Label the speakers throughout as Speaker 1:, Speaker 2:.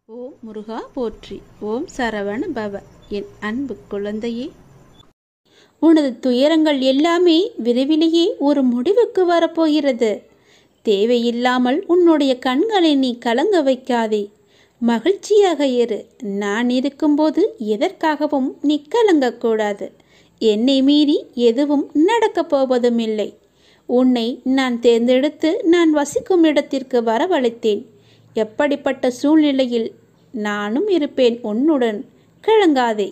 Speaker 1: ஓம் முருகா போற்றி. ஓம் சரவண பவ. என் அன்பு குழந்தையே, உனது துயரங்கள் எல்லாமே விரைவிலேயே ஒரு முடிவுக்கு வரப்போகிறது. தேவையில்லாமல் உன்னுடைய கண்களை நீ கலங்க வைக்காதே. மகிழ்ச்சியாக இரு. நான் இருக்கும்போது எதற்காகவும் நீ கலங்கக்கூடாது. என்னை மீறி எதுவும் நடக்கப் போவதும் இல்லை. உன்னை நான் தேர்ந்தெடுத்து நான் வசிக்கும் இடத்திற்கு வரவழைத்தேன். எப்படிப்பட்ட சூழ்நிலையில் நானும் இருப்பேன் உன்னுடன். கலங்காதே.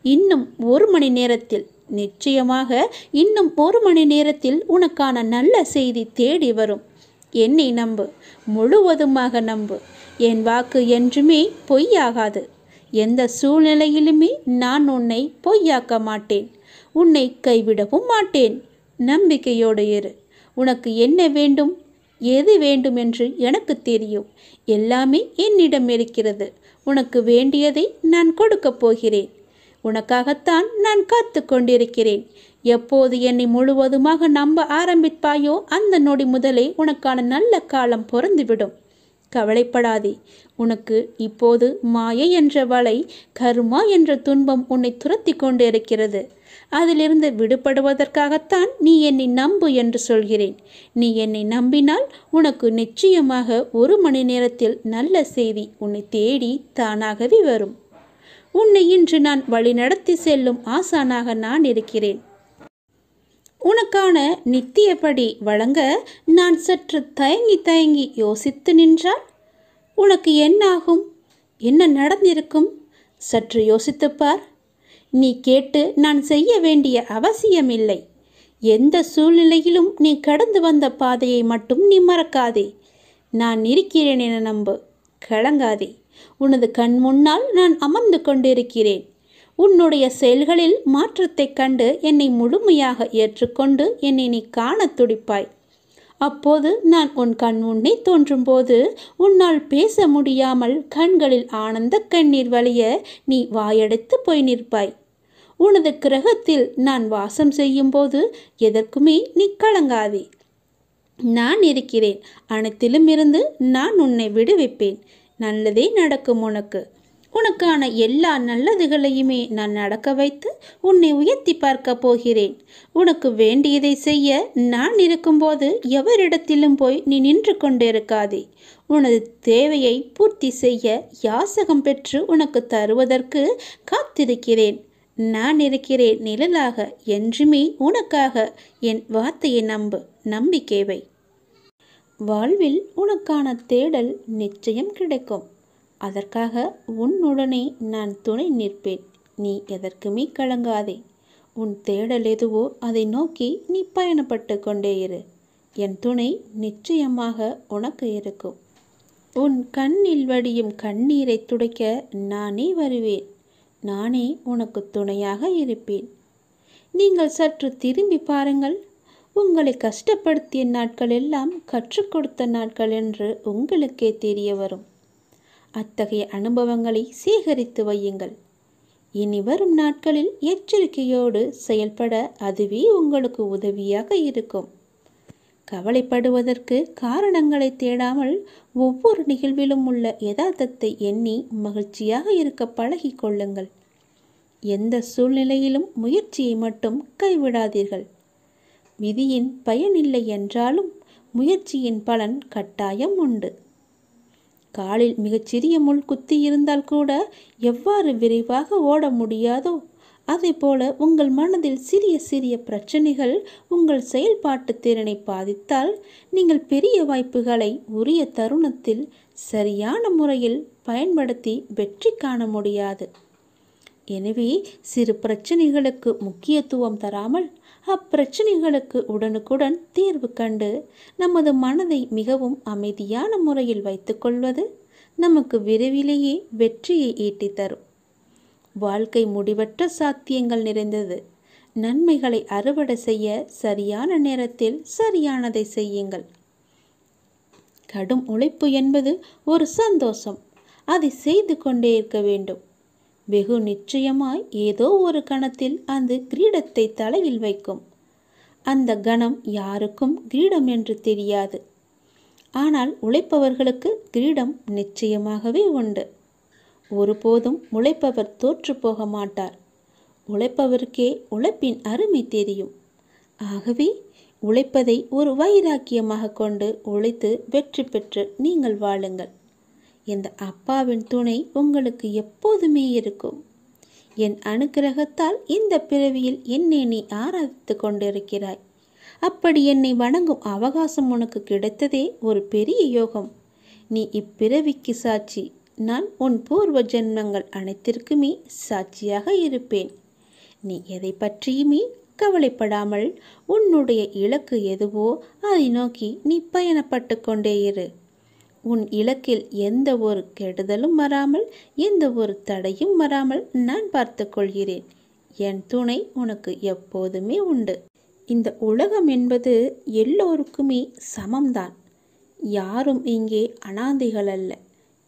Speaker 1: இன்னும் 1 மணி நேரத்தில், நிச்சயமாக இன்னும் 1 மணி நேரத்தில் உனக்கான நல்ல செய்தி தேடி வரும். என்னை நம்பு, முழுவதுமாக நம்பு. என் வாக்கு என்றுமே பொய்யாகாது. எந்த சூழ்நிலையிலுமே நான் உன்னை பொய்யாக்க மாட்டேன். உன்னை கைவிடவும் மாட்டேன். நம்பிக்கையோடு இரு. உனக்கு என்ன வேண்டும், எது வேண்டும் என்று எனக்கு தெரியும். எல்லாமே என்னிடம் இருக்கிறது. உனக்கு வேண்டியதை நான் கொடுக்கப் போகிறேன். உனக்காகத்தான் நான் காத்து கொண்டிருக்கிறேன். எப்போது என்னை முழுவதுமாக நம்ப ஆரம்பிப்பாயோ அந்த நொடி முதலே உனக்கான நல்ல காலம் பொறந்துவிடும். கவலைப்படாதே. உனக்கு இப்போது மாயை என்ற வலை, கர்மா என்ற துன்பம் உன்னை துரத்தி கொண்டு இருக்கிறது. அதிலிருந்து விடுபடுவதற்காகத்தான் நீ என்னை நம்பு என்று சொல்கிறேன். நீ என்னை நம்பினால் உனக்கு நிச்சயமாக 1 மணி நேரத்தில் நல்ல செய்தி உன்னை தேடி தானாகவே வரும். உன்னை இன்று நான் வழிநடத்தி செல்லும் ஆசானாக நான் இருக்கிறேன். உனக்கான நித்தியப்படி வழங்க நான் சற்று தயங்கி யோசித்து நின்றால் உனக்கு என்னாகும்? என்ன நடந்திருக்கும்? சற்று யோசித்துப்பார். நீ கேட்டு நான் செய்ய வேண்டிய அவசியமில்லை. எந்த சூழ்நிலையிலும் நீ கடந்து வந்த பாதையை மட்டும் நீ மறக்காதே. நான் இருக்கிறேன் என நம்பு. கலங்காதே. உனது கண் முன்னால் நான் அமர்ந்து கொண்டிருக்கிறேன். உன்னுடைய செயல்களில் மாற்றத்தைக் கண்டு என்னை முழுமையாக ஏற்றுக்கொண்டு என்னை நீ காண துடிப்பாய். அப்போது நான் உன் கண் முன்னே தோன்றும்போது உன்னால் பேச முடியாமல் கண்களில் ஆனந்த கண்ணீர் வழிய நீ வாயடைத்து போய் நிற்பாய். உனது கிரகத்தில் நான் வாசம் செய்யும் போது எதற்குமே நீ கலங்காதே. நான் இருக்கிறேன். அனைத்திலும் இருந்து நான் உன்னை விடுவிப்பேன். நல்லதே நடக்கும் உனக்கு. உனக்கான எல்லா நல்லதுகளையுமே நான் நடக்க வைத்து உன்னை உயர்த்தி பார்க்க போகிறேன். உனக்கு வேண்டியதை செய்ய நான் இருக்கும்போது எவரிடத்திலும் போய் நீ நின்று கொண்டிருக்காதே. உனது தேவையை பூர்த்தி செய்ய யாசகம் பெற்று உனக்கு தருவதற்கு காத்திருக்கிறேன். நான் இருக்கிறேன் நிழலாக என்றுமே உனக்காக. என் வார்த்தையை நம்பு. நம்பிக்கை வை. வாழ்வில் உனக்கான தேடல் நிச்சயம் கிடைக்கும். அதற்காக உன்னுடனே நான் துணை நிற்பேன். நீ எதற்குமே கலங்காதே. உன் தேடல் எதுவோ அதை நோக்கி நீ பயணப்பட்டு கொண்டே இரு. என் துணை நிச்சயமாக உனக்கு இருக்கும். உன் கண்ணில் வடியும் கண்ணீரை துடைக்க நானே வருவேன். நானே உனக்கு துணையாக இருப்பேன். நீங்கள் சற்று திரும்பி பாருங்கள். உங்களை கஷ்டப்படுத்திய நாட்கள் எல்லாம் கற்றுக் கொடுத்த நாட்கள் என்று உங்களுக்கே தெரிய வரும். அத்தகைய அனுபவங்களை சேகரித்து வையுங்கள். இனி வரும் நாட்களில் எச்சரிக்கையோடு செயல்பட அதுவே உங்களுக்கு உதவியாக இருக்கும். கவலைப்படுவதற்கு காரணங்களை தேடாமல் ஒவ்வொரு நிகழ்விலும் உள்ள யதார்த்தத்தை எண்ணி மகிழ்ச்சியாக இருக்க பழகி கொள்ளுங்கள். எந்த சூழ்நிலையிலும் முயற்சியை மட்டும் கைவிடாதீர்கள். விதியின் பயனில்லை என்றாலும் முயற்சியின் பலன் கட்டாயம் உண்டு. காலில் மிகச்சிறிய முள் குத்தி இருந்தால் கூட எவ்வாறு விரைவாக ஓட முடியாதோ அதே போல உங்கள் மனதில் சிறிய சிறிய பிரச்சனைகள் உங்கள் செயல்பாட்டு திறனை பாதித்தால் நீங்கள் பெரிய வாய்ப்புகளை உரிய தருணத்தில் சரியான முறையில் பயன்படுத்தி வெற்றி காண முடியாது. எனவே சிறு பிரச்சனைகளுக்கு முக்கியத்துவம் தராமல் அப்பிரச்சனைகளுக்கு உடனுக்குடன் தீர்வு கண்டு நமது மனதை மிகவும் அமைதியான முறையில் வைத்துக்கொள்வது நமக்கு விரைவிலேயே வெற்றியை ஈட்டி தரும். வாழ்க்கை முடிவற்ற சாத்தியங்கள் நிறைந்தது. நன்மைகளை அறுவடை செய்ய சரியான நேரத்தில் சரியானதை செய்யுங்கள். கடும் உழைப்பு என்பது ஒரு சந்தோஷம். அதை செய்து கொண்டே இருக்க வேண்டும். வெகு நிச்சயமாய் ஏதோ ஒரு கணத்தில் அந்த கிரீடத்தை தலையில் வைக்கும். அந்த கணம் யாருக்கும் கிரீடம் என்று தெரியாது. ஆனால் உழைப்பவர்களுக்கு கிரீடம் நிச்சயமாகவே உண்டு. ஒருபோதும் உழைப்பவர் தோற்று போக மாட்டார். உழைப்பவருக்கே உழைப்பின் அருமை தெரியும். ஆகவே உழைப்பதை ஒரு வைராக்கியமாக கொண்டு உழைத்து வெற்றி பெற்று நீங்கள் வாழுங்கள். இந்த அப்பாவின் துணை உங்களுக்கு எப்போதுமே இருக்கும். என் அனுக்கிரகத்தால் இந்த பிறவியில் என்னை நீ ஆராதித்து கொண்டிருக்கிறாய். அப்படி என்னை வணங்கும் அவகாசம் உனக்கு கிடைத்ததே ஒரு பெரிய யோகம். நீ இப்பிறவிக்கு சாட்சி. நான் உன் பூர்வ ஜென்மங்கள் அனைத்திற்குமே சாட்சியாக இருப்பேன். நீ எதை பற்றியுமே கவலைப்படாமல் உன்னுடைய இலக்கு எதுவோ அதை நோக்கி நீ பயணப்பட்டு கொண்டே இரு. உன் இலக்கில் எந்த ஒரு கெடுதலும் வராமல், எந்த ஒரு தடையும் வராமல் நான் பார்த்து கொள்கிறேன். என் துணை உனக்கு எப்போதுமே உண்டு. இந்த உலகம் என்பது எல்லோருக்குமே சமம்தான். யாரும் இங்கே அனாதைகள் அல்ல.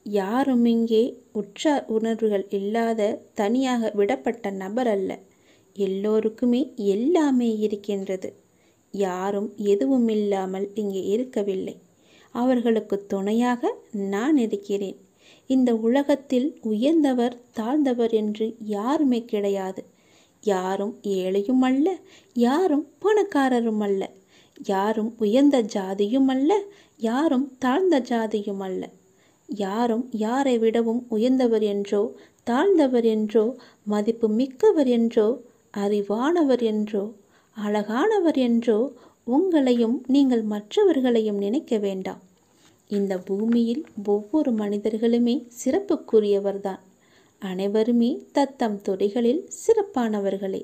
Speaker 1: யாரும் இங்கே உற்றார் உணர்வுகள் இல்லாத தனியாக விடப்பட்ட நபர் அல்ல. எல்லோருக்குமே எல்லாமே இருக்கின்றது. யாரும் எதுவும் இல்லாமல் இங்கே இருக்கவில்லை. அவர்களுக்கு துணையாக நான் இருக்கிறேன். இந்த உலகத்தில் உயர்ந்தவர் தாழ்ந்தவர் என்று யாருமே கிடையாது. யாரும் ஏழையும் அல்ல, யாரும் பணக்காரரும் அல்ல. யாரும் உயர்ந்த ஜாதியும் அல்ல, யாரும் தாழ்ந்த ஜாதியும் அல்ல. யாரும் யாரை விடவும் உயர்ந்தவர் என்றோ தாழ்ந்தவர் என்றோ மதிப்பு மிக்கவர் என்றோ அறிவானவர் என்றோ அழகானவர் என்றோ உங்களையும் நீங்கள் மற்றவர்களையும் நினைக்க வேண்டாம். இந்த பூமியில் ஒவ்வொரு மனிதர்களுமே சிறப்புக்குரியவர்தான். அனைவருமே தத்தம் துறைகளில் சிறப்பானவர்களே.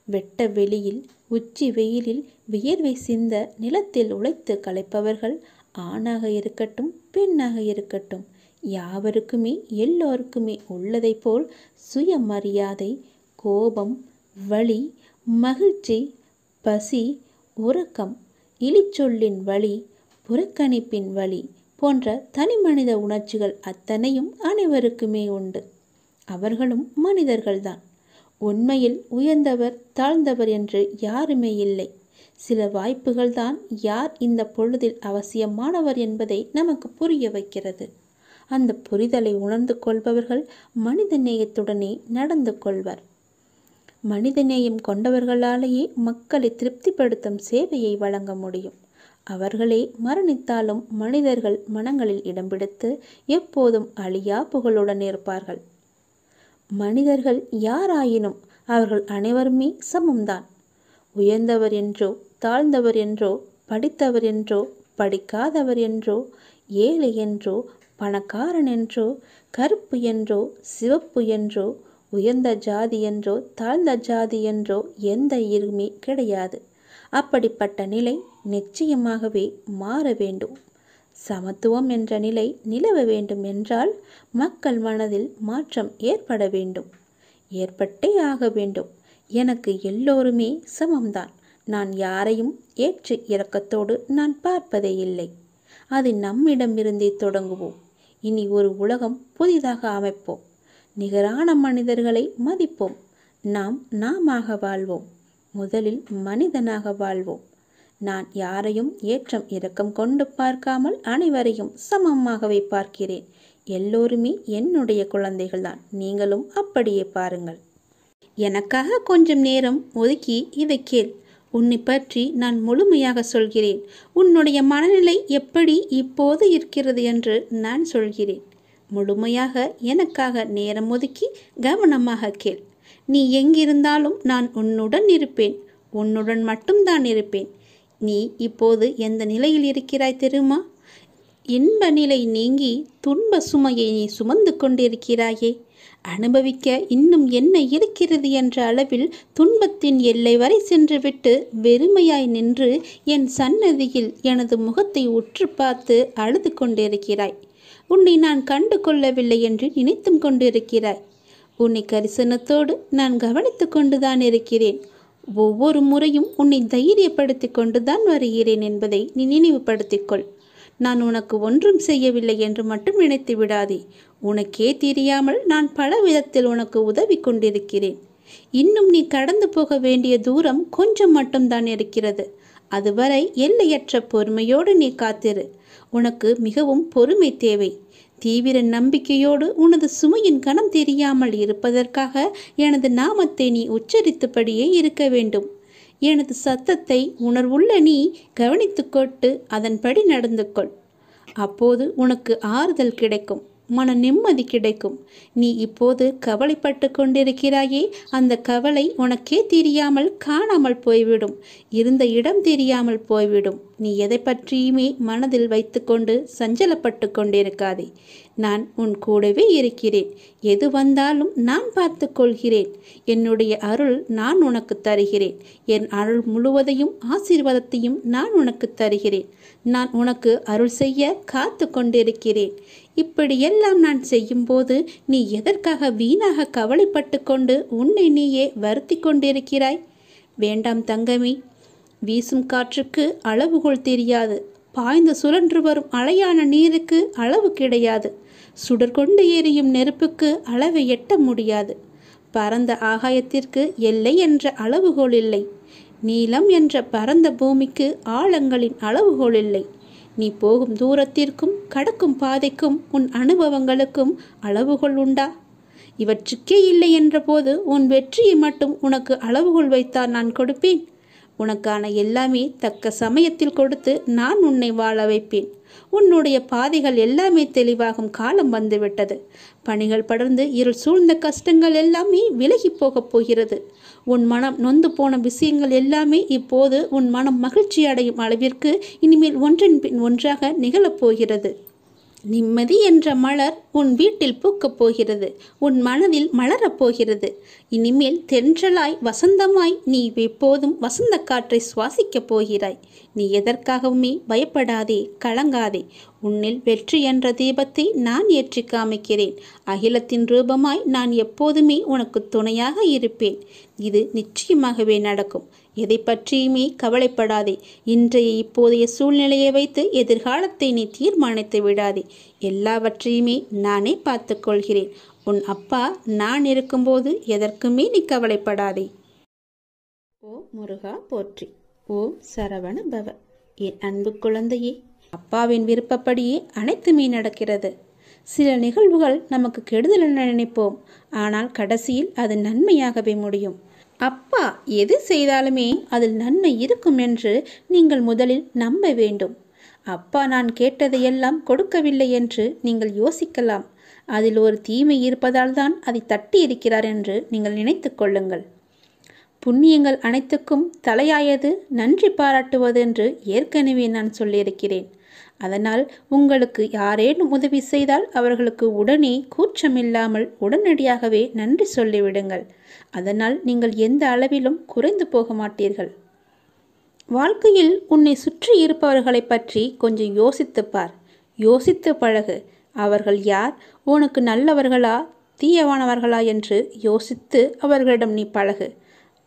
Speaker 1: வெட்ட வெளியில் உச்சி வெயிலில் வியர்வை சிந்த நிலத்தில் உழைத்து களைப்பவர்கள் ஆணாக இருக்கட்டும் பெண்ணாக இருக்கட்டும், யாவருக்குமே எல்லோருக்குமே உள்ளதை போல் சுயமரியாதை, கோபம், வலி, மகிழ்ச்சி, பசி, உறக்கம், இழிச்சொல்லின் வலி, புறக்கணிப்பின் வலி போன்ற தனிமனித உணர்ச்சிகள் அத்தனையும் அனைவருக்குமே உண்டு. அவர்களும் மனிதர்கள்தான். உண்மையில் உயர்ந்தவர் தாழ்ந்தவர் என்று யாருமே இல்லை. சில வாய்ப்புகள்தான் யார் இந்த பொழுதில் அவசியமானவர் என்பதை நமக்கு புரிய வைக்கிறது. அந்த புரிதலை உணர்ந்து கொள்பவர்கள் மனித நேயத்துடனே நடந்து கொள்வர். மனிதநேயம் கொண்டவர்களாலேயே மக்களை திருப்திப்படுத்தும் சேவையை வழங்க முடியும். அவர்களே மரணித்தாலும் மனிதர்கள் மனங்களில் இடம் பிடித்து எப்போதும் அழியா புகழுடன் இருப்பார்கள். மனிதர்கள் யாராயினும் அவர்கள் அனைவருமே சமம்தான். உயர்ந்தவர் என்றோ தாழ்ந்தவர் என்றோ படித்தவர் என்றோ படிக்காதவர் என்றோ ஏழை என்றோ பணக்காரன் என்றோ கருப்பு என்றோ சிவப்பு என்றோ உயர்ந்த ஜாதி என்றோ தாழ்ந்த ஜாதி என்றோ எந்த இருமே கிடையாது. அப்படிப்பட்ட நிலை நிச்சயமாகவே மாற வேண்டும். சமத்துவம் என்ற நிலை நிலவ வேண்டும் என்றால் மக்கள் மனதில் மாற்றம் ஏற்பட வேண்டும். ஏற்பட்டே ஆக வேண்டும். எனக்கு எல்லோருமே சமம்தான். நான் யாரையும் ஏற்று இரக்கத்தோடு நான் பார்ப்பதே இல்லை. அது நம்மிடமிருந்தே தொடங்குவோம். இனி ஒரு உலகம் புதிதாக அமைப்போம். நிகரான மனிதர்களை மதிப்போம். நாமாக வாழ்வோம். முதலில் மனிதனாக வாழ்வோம். நான் யாரையும் ஏற்றம் இரக்கம் கொண்டு பார்க்காமல் அனைவரையும் சமமாகவே பார்க்கிறேன். எல்லோருமே என்னுடைய குழந்தைகள்தான். நீங்களும் அப்படியே பாருங்கள். எனக்காக கொஞ்சம் நேரம் ஒதுக்கி இதை கேள். உன்னை பற்றி நான் முழுமையாக சொல்கிறேன். உன்னுடைய மனநிலை எப்படி இப்போது இருக்கிறது என்று நான் சொல்கிறேன். முழுமையாக எனக்காக நேரம் ஒதுக்கி கவனமாக கேள். நீ எங்கிருந்தாலும் நான் உன்னுடன் இருப்பேன். உன்னுடன் மட்டும்தான் இருப்பேன். நீ இப்போது எந்த நிலையில் இருக்கிறாய் தெரியுமா? இன்ப நிலை நீங்கி துன்ப சுமையை நீ சுமந்து கொண்டிருக்கிறாயே. அனுபவிக்க இன்னும் என்ன இருக்கிறது என்ற அளவில் துன்பத்தின் எல்லை வரை சென்றுவிட்டு வெறுமையாய் நின்று என் சன்னதியில் எனது முகத்தை உற்று பார்த்து அழுது கொண்டிருக்கிறாய். உன்னை நான் கண்டு கொள்ளவில்லை என்று நினைத்தும் கொண்டிருக்கிறாய். உன்னை கரிசனத்தோடு நான் கவனித்து கொண்டுதான் இருக்கிறேன். ஒவ்வொரு முறையும் உன்னை தைரியப்படுத்தி கொண்டுதான் வருகிறேன் என்பதை நீ நினைவுபடுத்திக்கொள். நான் உனக்கு ஒன்றும் செய்யவில்லை என்று மட்டும் நினைத்து விடாதே. உனக்கே தெரியாமல் நான் பல விதத்தில் உனக்கு உதவி கொண்டிருக்கிறேன். இன்னும் நீ கடந்து போக வேண்டிய தூரம் கொஞ்சம் மட்டும்தான் இருக்கிறது. அதுவரை எல்லையற்ற பொறுமையோடு நீ காத்திரு. உனக்கு மிகவும் பொறுமை தேவை. தீவிர நம்பிக்கையோடு உனது சுமையின் கணம் தெரியாமல் இருப்பதற்காக எனது நாமத்தை நீ உச்சரித்தபடியே இருக்க வேண்டும். எனது சத்தத்தை உணர்வுள்ள நீ கவனித்துக்கொண்டு அதன்படி நடந்து கொள். அப்போது உனக்கு ஆறுதல் கிடைக்கும், மன நிம்மதி கிடைக்கும். நீ இப்போது கவலைப்பட்டு கொண்டிருக்கிறாயே, அந்த கவலை உனக்கே தெரியாமல் காணாமல் போய்விடும். இருந்த இடம் தெரியாமல் போய்விடும். நீ எதை பற்றியுமே மனதில் வைத்துக்கொண்டு சஞ்சலப்பட்டு கொண்டிருக்காதே. நான் உன் கூடவே இருக்கிறேன். எது வந்தாலும் நான் பார்த்து கொள்கிறேன். என்னுடைய அருள் நான் உனக்கு தருகிறேன். என் அருள் முழுவதையும் ஆசீர்வாதத்தையும் நான் உனக்கு தருகிறேன். நான் உனக்கு அருள் செய்ய காத்து கொண்டிருக்கிறேன். இப்படியெல்லாம் நான் செய்யும்போது நீ எதற்காக வீணாக கவலைப்பட்டு கொண்டு உன்னை நீயே வருத்தி கொண்டிருக்கிறாய்? வேண்டாம் தங்கமே. வீசும் காற்றுக்கு அளவுகோல் தெரியாது. பாய்ந்து சுழன்று வரும் அலையான நீருக்கு அளவு கிடையாது. சுடர் கொண்டு எரியும் நெருப்புக்கு அளவை எட்ட முடியாது. பரந்த ஆகாயத்திற்கு எல்லை என்ற அளவுகோல் இல்லை. நீளம் என்ற பரந்த பூமிக்கு ஆழங்களின் அளவுகோல் இல்லை. நீ போகும் தூரத்திற்கும் கடக்கும் பாதைக்கும் உன் அனுபவங்களுக்கும் அளவுகோல் உண்டா? இவற்றுக்கே இல்லை என்ற போது உன் வெற்றியை மட்டும் உனக்கு அளவுகோல் வைத்தால் நான் கொடுப்பேன். உனக்கான எல்லாமே தக்க சமயத்தில் கொடுத்து நான் உன்னை வாழ வைப்பேன். உன்னுடைய பாதைகள் எல்லாமே தெளிவாகும் காலம் வந்துவிட்டது. பணிகள் படர்ந்து இருள் சூழ்ந்த கஷ்டங்கள் எல்லாமே விலகி போகப் போகிறது. உன் மனம் நொந்து போன விஷயங்கள் எல்லாமே இப்போது உன் மனம் மகிழ்ச்சி அடையும் அளவிற்கு இனிமேல் ஒன்றின் பின் ஒன்றாக நிகழப்போகிறது. நிம்மதி என்ற மலர் உன் வீட்டில் பூக்கப் போகிறது. உன் மனதில் மலரப் போகிறது. இனிமேல் தென்றலாய் வசந்தமாய் நீ எப்போதும் வசந்த காற்றை சுவாசிக்கப் போகிறாய். நீ எதற்காகவுமே பயப்படாதே, கலங்காதே. உன்னில் வெற்றி என்ற தீபத்தை நான் ஏற்றி காமிக்கிறேன். அகிலத்தின் ரூபமாய் நான் எப்போதுமே உனக்கு துணையாக இருப்பேன். இது நிச்சயமாகவே நடக்கும். எதை பற்றியுமே கவலைப்படாதே. இன்றைய இப்போதைய சூழ்நிலையை வைத்து எதிர்காலத்தை நீ தீர்மானித்து விடாதே. எல்லாவற்றையுமே நானே பார்த்து கொள்கிறேன். உன் அப்பா நான் இருக்கும்போது எதற்குமே நீ கவலைப்படாதே. ஓம் முருகா போற்றி. ஓம் சரவண பவ. என் அன்பு குழந்தையே, அப்பாவின் விருப்பப்படியே அனைத்துமே நடக்கிறது. சில நிகழ்வுகள் நமக்கு கெடுதல் என நினைப்போம். ஆனால் கடைசியில் அது நன்மையாகவே முடியும். அப்பா எது செய்தாலுமே அதில் நன்மை இருக்கும் என்று நீங்கள் முதலில் நம்ப வேண்டும். அப்பா நான் கேட்டதையெல்லாம் கொடுக்கவில்லை என்று நீங்கள் யோசிக்கலாம். அதில் ஒரு தீமை இருப்பதால் தான் அதை தட்டி இருக்கிறார் என்று நீங்கள் நினைத்து கொள்ளுங்கள். புண்ணியங்கள் அனைத்துக்கும் தலையாயது நன்றி பாராட்டுவது என்று ஏற்கனவே நான் சொல்லியிருக்கிறேன். அதனால் உங்களுக்கு யாரேனும் உதவி செய்தால் அவர்களுக்கு உடனே கூச்சமில்லாமல் உடனடியாகவே நன்றி சொல்லிவிடுங்கள். அதனால் நீங்கள் எந்த அளவிலும் குறைந்து போக மாட்டீர்கள். வாழ்க்கையில் உன்னை சுற்றி இருப்பவர்களை பற்றி கொஞ்சம் யோசித்துப்பார். யோசித்து பழகு. அவர்கள் யார்? உனக்கு நல்லவர்களா தீயவானவர்களா என்று யோசித்து அவர்களிடம் நீ பழகு.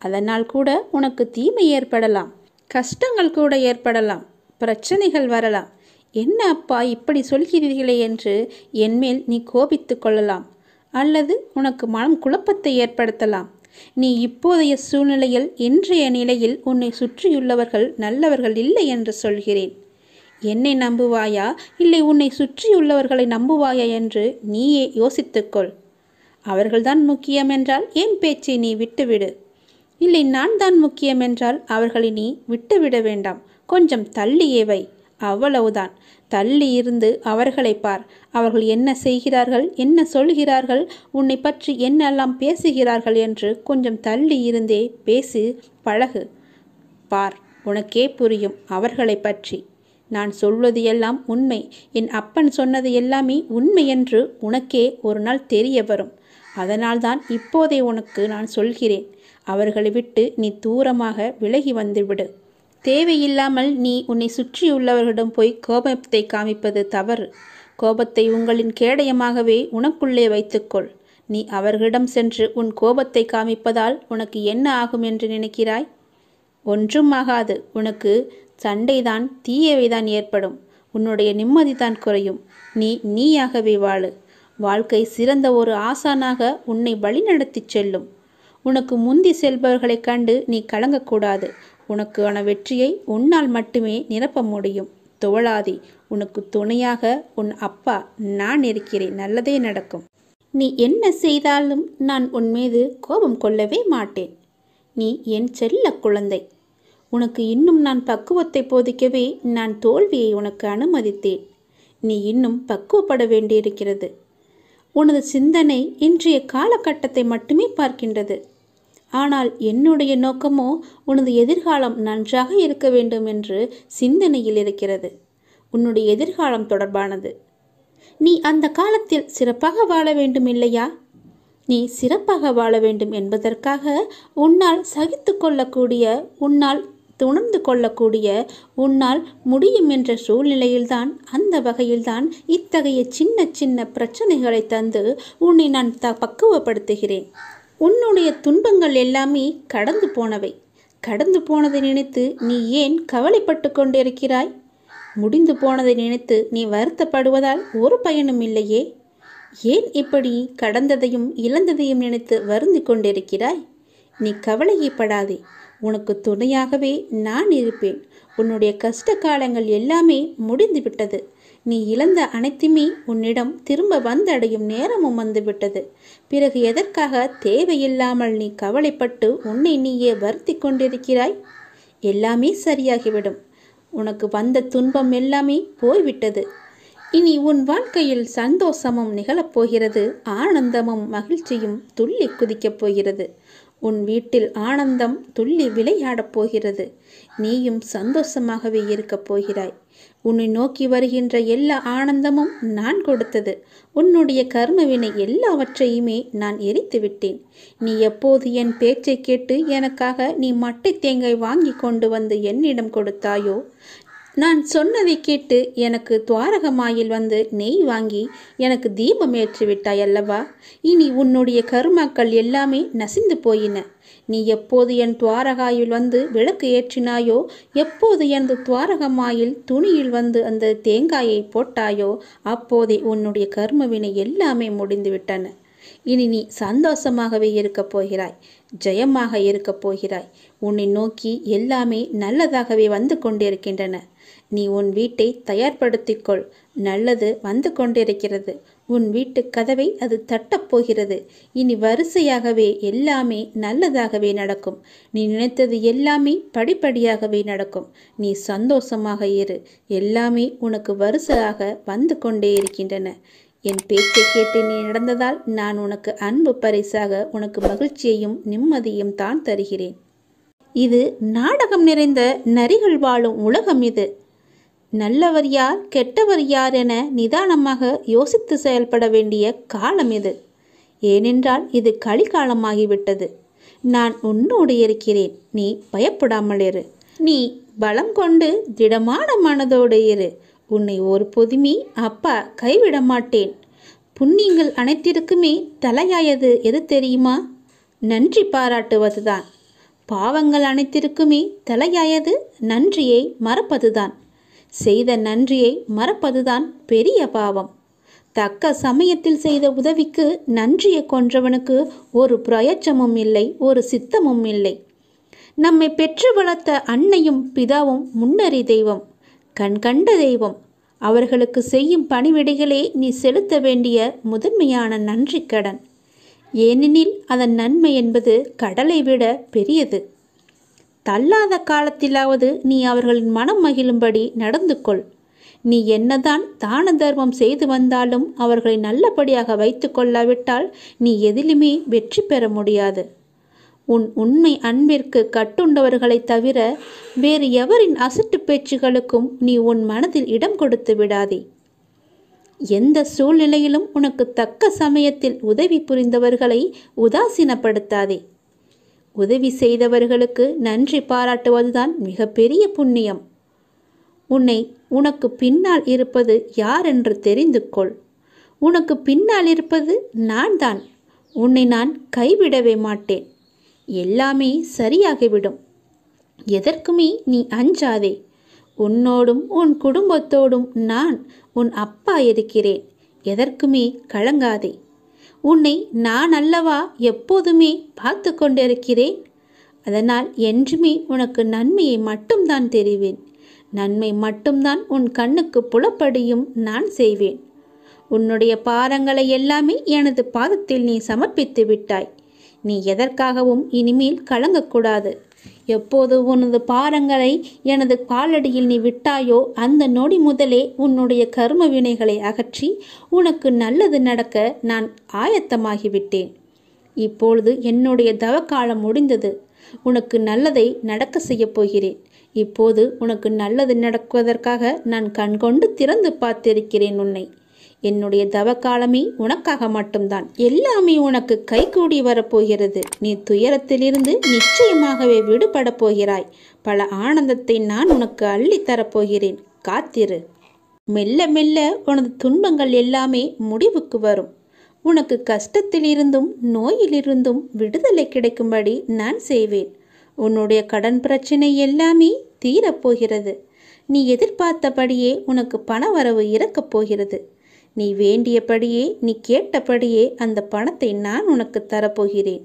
Speaker 1: அதனால் கூட உனக்கு தீமை ஏற்படலாம், கஷ்டங்கள் கூட ஏற்படலாம், பிரச்சனைகள் வரலாம். என்ன அப்பா இப்படி சொல்கிறீர்களே என்று என்மேல் நீ கோபித்து கொள்ளலாம். அல்லது உனக்கு மனம் குழப்பத்தை ஏற்படுத்தலாம். நீ இப்போதைய சூழ்நிலையில் இன்றைய நிலையில் உன்னை சுற்றியுள்ளவர்கள் நல்லவர்கள் இல்லை என்று சொல்கிறேன். என்னை நம்புவாயா இல்லை உன்னை சுற்றியுள்ளவர்களை நம்புவாயா என்று நீயே யோசித்துக்கொள். அவர்கள்தான் முக்கியம் என்றால் என் பேச்சை நீ விட்டுவிடு. இல்லை நான் தான் முக்கியம் என்றால் அவர்களை நீ விட்டுவிட வேண்டாம். கொஞ்சம் தள்ளியே வை. அவ்வளவுதான். தள்ளி இருந்து அவர்களை பார். அவர்கள் என்ன செய்கிறார்கள், என்ன சொல்கிறார்கள், உன்னை பற்றி என்னெல்லாம் பேசுகிறார்கள் என்று கொஞ்சம் தள்ளி இருந்தே பேசி பழகு. பார், உனக்கே புரியும் அவர்களை பற்றி. நான் சொல்வது எல்லாம் உண்மை. என் அப்பன் சொன்னது எல்லாமே உண்மை என்று உனக்கே ஒரு நாள் தெரிய வரும். அதனால்தான் இப்போதே உனக்கு நான் சொல்கிறேன். அவர்களை விட்டு நீ தூரமாக விலகி வந்துவிடு. தேவையில்லாமல் நீ உன்னை சுற்றியுள்ளவர்களிடம் போய் கோபத்தை காமிப்பது தவறு. கோபத்தை உங்களின் கேடயமாகவே உனக்குள்ளே வைத்துக்கொள். நீ அவர்களிடம் சென்று உன் கோபத்தை காமிப்பதால் உனக்கு என்ன ஆகும் என்று நினைக்கிறாய்? ஒன்றும் ஆகாது. உனக்கு சண்டைதான், தீயவைதான் ஏற்படும். உன்னுடைய நிம்மதிதான் குறையும். நீயாகவே வாழு. வாழ்க்கை சிறந்த ஒரு ஆசானாக உன்னை வழிநடத்தி செல்லும். உனக்கு முந்தி செல்பவர்களைக் கண்டு நீ கலங்கக்கூடாது. உனக்கான வெற்றியை உன்னால் மட்டுமே நிரப்ப முடியும். துவளாதே. உனக்கு துணையாக உன் அப்பா நான் இருக்கிறேன். நல்லதே நடக்கும். நீ என்ன செய்தாலும் நான் உன் மீது கோபம் கொள்ளவே மாட்டேன். நீ என் செல்ல குழந்தை. உனக்கு இன்னும் நான் பக்குவத்தை போதிக்கவே நான் தோல்வியை உனக்கு அனுமதித்தேன். நீ இன்னும் பக்குவப்பட வேண்டியிருக்கிறது. உனது சிந்தனை இன்றைய காலகட்டத்தை மட்டுமே பார்க்கின்றது. ஆனால் என்னுடைய நோக்கமோ உனது எதிர்காலம் நன்றாக இருக்க வேண்டும் என்று சிந்தனையில் இருக்கிறது. உன்னுடைய எதிர்காலம் தொடர்பானது. நீ அந்த காலத்தில் சிறப்பாக வாழ வேண்டும் இல்லையா? நீ சிறப்பாக வாழ வேண்டும் என்பதற்காக உன்னால் சகித்து கொள்ளக்கூடிய, உன்னால் உணர்ந்து கொள்ளக்கூடிய, உன்னால் முடியும் என்ற சூழ்நிலையில்தான், அந்த வகையில்தான் இத்தகைய சின்ன சின்ன பிரச்சனைகளை தந்து உன்னை நான் பக்குவப்படுத்துகிறேன். உன்னுடைய துன்பங்கள் எல்லாமே கடந்து போனவை. கடந்து போனதை நினைத்து நீ ஏன் கவலைப்பட்டு கொண்டிருக்கிறாய்? முடிந்து போனதை நினைத்து நீ வருத்தப்படுவதால் ஒரு பயனும் இல்லையே. ஏன் இப்படி கடந்ததையும் இழந்ததையும் நினைத்து வருந்தி கொண்டிருக்கிறாய்? நீ கவலையப்படாதே. உனக்கு துணையாகவே நான் இருப்பேன். உன்னுடைய கஷ்ட காலங்கள் எல்லாமே முடிந்து விட்டது. நீ இழந்த அனைத்துமே உன்னிடம் திரும்ப வந்தடையும் நேரமும் வந்துவிட்டது. பிறகு எதற்காக தேவையில்லாமல் நீ கவலைப்பட்டு உன்னை நீயே வருத்தி கொண்டிருக்கிறாய்? எல்லாமே சரியாகிவிடும். உனக்கு வந்த துன்பம் எல்லாமே போய்விட்டது. இனி உன் வாழ்க்கையில் சந்தோஷமும் நிகழப்போகிறது. ஆனந்தமும் மகிழ்ச்சியும் துள்ளி குதிக்கப் போகிறது. உன் வீட்டில் ஆனந்தம் துள்ளி விளையாடப் போகிறது. நீயும் சந்தோஷமாகவே இருக்கப் போகிறாய். உன்னை நோக்கி வருகின்ற எல்லா ஆனந்தமும் நான் கொடுத்தது. உன்னுடைய கர்மவினை எல்லாவற்றையுமே நான் எரித்து விட்டேன். நீ எப்போது என் பேச்சை கேட்டு எனக்காக நீ மட்டை தேங்காய் வாங்கி கொண்டு வந்து என்னிடம் கொடுத்தாயோ, நான் சொன்னதை கேட்டு எனக்கு துவாரகமாயில் வந்து நெய் வாங்கி எனக்கு தீபம் ஏற்றி விட்டாய் அல்லவா? இனி உன்னுடைய கருமாக்கள் எல்லாமே நசிந்து போயின. நீ எப்போது என் துவாரகாயில் வந்து விளக்கு ஏற்றினாயோ, எப்போது எனது துவாரகமாயில் துணியில் வந்து அந்த தேங்காயை போட்டாயோ, அப்போதே உன்னுடைய கர்மவினை எல்லாமே முடிந்து விட்டன. இனி நீ சந்தோஷமாகவே இருக்கப் போகிறாய். ஜெயமாக இருக்கப் போகிறாய். உன்னை நோக்கி எல்லாமே நல்லதாகவே வந்து கொண்டிருக்கின்றன. நீ உன் வீட்டை தயார்படுத்திக்கொள். நல்லது வந்து கொண்டிருக்கிறது. உன் வீட்டு கதவை அது தட்டப்போகிறது. இனி வரிசையாகவே எல்லாமே நல்லதாகவே நடக்கும். நீ நினைத்தது எல்லாமே படிப்படியாகவே நடக்கும். நீ சந்தோஷமாக இரு. எல்லாமே உனக்கு வரிசையாக வந்து கொண்டே இருக்கின்றன. என் பேச்சை கேட்டு நீ நடந்ததால் நான் உனக்கு அன்பு பரிசாக உனக்கு மகிழ்ச்சியையும் நிம்மதியும் தான் தருகிறேன். இது நாடகம் நிறைந்த நரிகள் வாழும் உலகம். இது நல்லவர் யார் கெட்டவர் யார் என நிதானமாக யோசித்து செயல்பட வேண்டிய காலம் இது. ஏனென்றால் இது கலிகாலமாகிவிட்டது. நான் உன்னோடு இருக்கிறேன். நீ பயப்படாமல் இரு. நீ பலம் கொண்டு திடமான மனதோடு இரு. உன்னை ஒரு பொதுமி அப்பா கைவிட மாட்டேன். புண்ணியங்கள் அனைத்திற்குமே தலையாயது எது தெரியுமா? நன்றி பாராட்டுவதுதான். பாவங்கள் அனைத்திற்குமே தலையாயது நன்றியை மறப்பதுதான். செய்த நன்றியை மறப்பதுதான் பெரிய பாவம். தக்க சமயத்தில் செய்த உதவிக்கு நன்றியை கொன்றவனுக்கு ஒரு பிரயோஜனமும் இல்லை, ஒரு சித்தமும் இல்லை. நம்மை பெற்று வளர்த்த அன்னையும் பிதாவும் முன்னறி தெய்வம், கண்கண்ட தெய்வம். அவர்களுக்கு செய்யும் பணிவிடைகளே நீ செலுத்த வேண்டிய முதன்மையான நன்றி கடன். ஏனெனில் அதன் நன்மை என்பது கடலை விட பெரியது. தள்ளாத காலத்திலாவது நீ அவர்களின் மனம் மகிழும்படி நடந்து கொள். நீ என்னதான் தான தர்மம் செய்து வந்தாலும் அவர்களை நல்லபடியாக வைத்து கொள்ளாவிட்டால் நீ எதிலுமே வெற்றி பெற முடியாது. உன் உண்மை அன்பிற்கு கட்டுண்டவர்களைத் தவிர வேறு எவரின் அசட்டு பேச்சுகளுக்கும் நீ உன் மனதில் இடம் கொடுத்து விடாதே. எந்த சூழ்நிலையிலும் உனக்கு தக்க சமயத்தில் உதவி புரிந்தவர்களை உதாசீனப்படுத்தாதே. உதவி செய்தவர்களுக்கு நன்றி பாராட்டுவதுதான் மிகப்பெரிய புண்ணியம். உனக்கு பின்னால் இருப்பது யார் என்று தெரிந்து கொள். உனக்கு பின்னால் இருப்பது நான் தான். உன்னை நான் கைவிடவே மாட்டேன். எல்லாமே சரியாகிவிடும். எதற்குமே நீ அஞ்சாதே. உன்னோடும் உன் குடும்பத்தோடும் நான் உன் அப்பா இருக்கிறேன். எதற்குமே கலங்காதே. உன்னை நான் அல்லவா எப்போதுமே பார்த்து கொண்டிருக்கிறேன். அதனால் என்றுமே உனக்கு நன்மையை மட்டும்தான் தெரிவேன். நன்மை மட்டும்தான் உன் கண்ணுக்கு புலப்படியும் நான் செய்வேன். உன்னுடைய பாரங்களை எல்லாமே எனது பாதத்தில் நீ சமர்ப்பித்து விட்டாய். நீ எதற்காகவும் இனிமேல் கலங்கக்கூடாது. எப்போது உனது பாரங்களை எனது காலடியில் நீ விட்டாயோ அந்த நொடி முதலே உன்னுடைய கர்ம வினைகளை அகற்றி உனக்கு நல்லது நடக்க நான் ஆயத்தமாகிவிட்டேன். இப்பொழுது என்னுடைய தவக்காலம் முடிந்தது. உனக்கு நல்லதை நடக்க செய்யப் போகிறேன். இப்போது உனக்கு நல்லது நடக்குவதற்காக நான் கண்கொண்டு திறந்து பார்த்திருக்கிறேன் உன்னை. என்னுடைய தவக்காலமே உனக்காக மட்டும்தான். எல்லாமே உனக்கு கைகூடி வரப்போகிறது. நீ துயரத்திலிருந்து நிச்சயமாகவே விடுபட போகிறாய். பல ஆனந்தத்தை நான் உனக்கு அள்ளித்தரப்போகிறேன். காத்திரு. மெல்ல மெல்ல உனது துன்பங்கள் எல்லாமே முடிவுக்கு வரும். உனக்கு கஷ்டத்திலிருந்தும் நோயிலிருந்தும் விடுதலை கிடைக்கும்படி நான் செய்வேன். உன்னுடைய கடன் பிரச்சனை எல்லாமே தீரப்போகிறது. நீ எதிர்பார்த்தபடியே உனக்கு பண வரவு இறக்கப் போகிறது. நீ வேண்டியபடியே நீ கேட்டபடியே அந்த பணத்தை நான் உனக்கு தரப்போகிறேன்.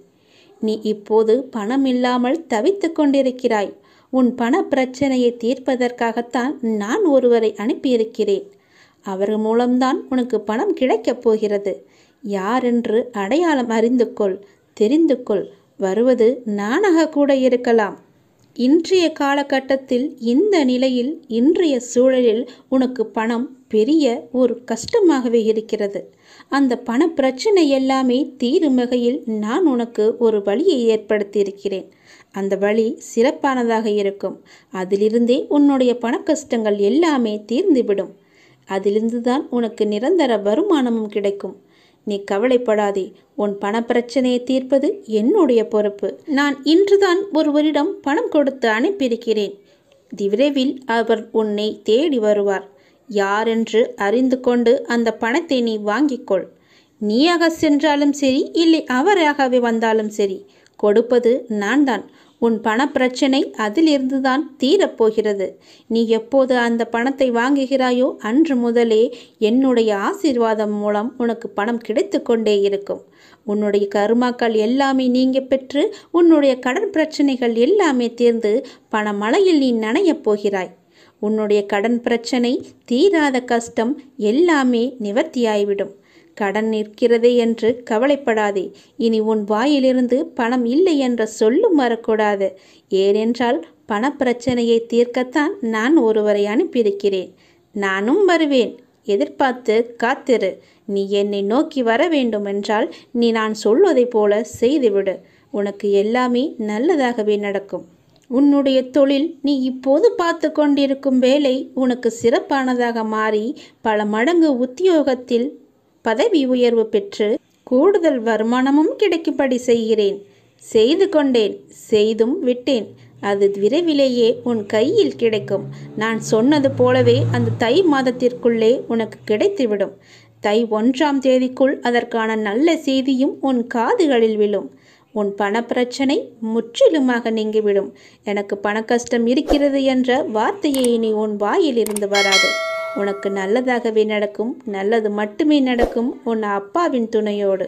Speaker 1: நீ இப்போது பணம் இல்லாமல் தவித்து கொண்டிருக்கிறாய். உன் பண பிரச்சனையை தீர்ப்பதற்காகத்தான் நான் ஒருவரை அனுப்பியிருக்கிறேன். அவர் மூலம்தான் உனக்கு பணம் கிடைக்கப் போகிறது. யாரென்று அடையாளம் அறிந்து கொள், தெரிந்து கொள். வருவது நானாக கூட இருக்கலாம். இன்றைய காலகட்டத்தில் இந்த நிலையில் இன்றைய சூழலில் உனக்கு பணம் பெரிய ஒரு கஷ்டமாகவே இருக்கிறது. அந்த பண பிரச்சனை எல்லாமே தீரும் வகையில் நான் உனக்கு ஒரு வழியை ஏற்படுத்தியிருக்கிறேன். அந்த வழி சிறப்பானதாக இருக்கும். அதிலிருந்தே உன்னுடைய பண கஷ்டங்கள் எல்லாமே தீர்ந்துவிடும். அதிலிருந்து தான் உனக்கு நிரந்தர வருமானமும் கிடைக்கும். நீ கவலைப்படாதே. உன் பண பிரச்சனையை தீர்ப்பது என்னுடைய பொறுப்பு. நான் இன்றுதான் ஒருவரிடம் பணம் கொடுத்து அனுப்பியிருக்கிறேன். விரைவில் அவர் உன்னை தேடி வருவார். யாரென்று அறிந்து கொண்டு அந்த பணத்தை நீ வாங்கிக்கொள். நீயாக சென்றாலும் சரி, இல்லை அவராகவே வந்தாலும் சரி, கொடுப்பது நான் தான். உன் பண பிரச்சனை அதிலிருந்து தான் தீரப்போகிறது. நீ எப்போது அந்த பணத்தை வாங்குகிறாயோ அன்று முதலே என்னுடைய ஆசீர்வாதம் மூலம் உனக்கு பணம் கிடைத்து கொண்டே இருக்கும். உன்னுடைய கருமாக்கள் எல்லாமே நீங்க பெற்று உன்னுடைய கடன் பிரச்சனைகள் எல்லாமே தீர்ந்து பணமழையில் நீ நனையப் போகிறாய். உன்னுடைய கடன் பிரச்சனை, தீராத கஷ்டம் எல்லாமே நிவர்த்தியாய்விடும். கடன் நிற்கிறதே என்று கவலைப்படாதே. இனி உன் வாயிலிருந்து பணம் இல்லை என்ற சொல்லும் வரக்கூடாது. ஏனென்றால் பண பிரச்சனையை தீர்க்கத்தான் நான் ஒருவரை அனுப்பியிருக்கிறேன். நானும் வருவேன். எதிர்பார்த்து காத்திரு. நீ என்னை நோக்கி வர வேண்டும் என்றால் நீ நான் சொல்வதை போல செய்துவிடு. உனக்கு எல்லாமே நல்லதாகவே நடக்கும். உன்னுடைய தொழில், நீ இப்போது பார்த்து கொண்டிருக்கும் வேலை உனக்கு சிறப்பானதாக மாறி பல மடங்கு உத்தியோகத்தில் பதவி உயர்வு பெற்று கூடுதல் வருமானமும் கிடைக்கும்படி செய்கிறேன். செய்து கொண்டேன், செய்தும் விட்டேன். அது விரைவிலேயே உன் கையில் கிடைக்கும். நான் சொன்னது போலவே அந்த தை மாதத்திற்குள்ளே உனக்கு கிடைத்துவிடும். தை 1ஆம் தேதிக்குள் அதற்கான நல்ல செய்தியும் உன் காதுகளில் விழும். உன் பண பிரச்சனை முற்றிலுமாக நீங்கிவிடும். எனக்கு பண கஷ்டம் இருக்கிறது என்ற வார்த்தையை இனி உன் வாயில் இருந்து வராது. உனக்கு நல்லதாகவே நடக்கும். நல்லது மட்டுமே நடக்கும் உன் அப்பாவின் துணையோடு.